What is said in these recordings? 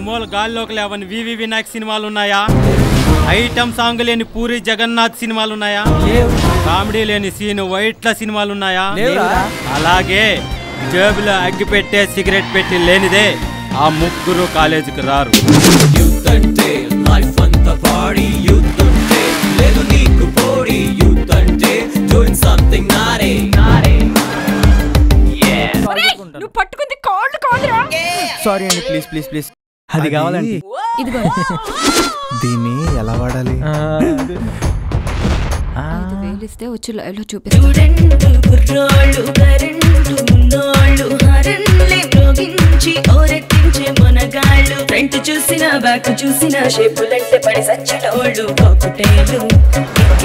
మూల గాల్లోకి లేవని వివి వినాయక్ సినిమాలు ఉన్నాయా? ఐటమ్ సాంగ్ లేని పూరి జగన్నాథ్ సినిమాలు ఉన్నాయా? కామెడీ లేని సీన్ వైట్ల సినిమాలు ఉన్నాయా? అలాగే జేబులో అగ్గి పెట్టే సిగరెట్ పెట్టి లేనిదే ఆ ముగ్గురు కాలేజీకి రారు. సారీ అండి, ప్లీజ్ ప్లీజ్ ప్లీజ్. అది కావాలండి. దీన్ని ఎలా వాడాలి? 5,000 ఇస్తే వచ్చి లైవ్ లో చూపిస్తాను. చూసిన బ్యాక్ చూసిన షేపులంటే పడి సచ్చటోళ్ళు కాకుటేలు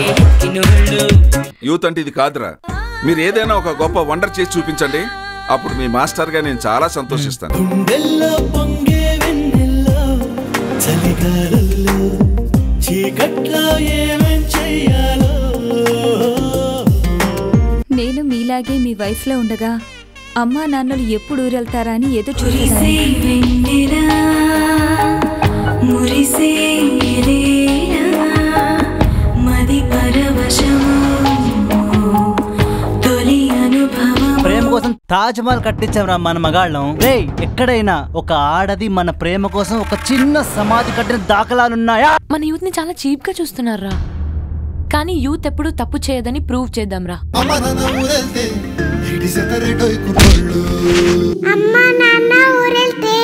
ఎక్కినోళ్ళు. యూత్ అంటే ఇది కాదురా. మీరు ఏదైనా ఒక గొప్ప వండర్ చేసి చూపించండి, అప్పుడు మీ మాస్టర్ గా నేను చాలా సంతోషిస్తాను. నేను మీలాగే మీ వయసులో ఉండగా అమ్మా నాన్నలు ఎప్పుడు ఊరెళ్తారా అని ఎదురు చూసేదాన్ని. ప్రేమ కోసం తాజ్ మహల్ కట్టించాం మన మగాళ్ళం. ఎక్కడైనా ఒక ఆడది మన ప్రేమ కోసం ఒక చిన్న సమాధి కట్టిన దాఖలాలున్నాయా? మన యూత్ ని చాలా చీప్ గా చూస్తున్నారా, కానీ యూత్ ఎప్పుడు తప్పు చేయదని ప్రూవ్ చేద్దాం రా. అమ్మా నాన్న ఊరెళ్తే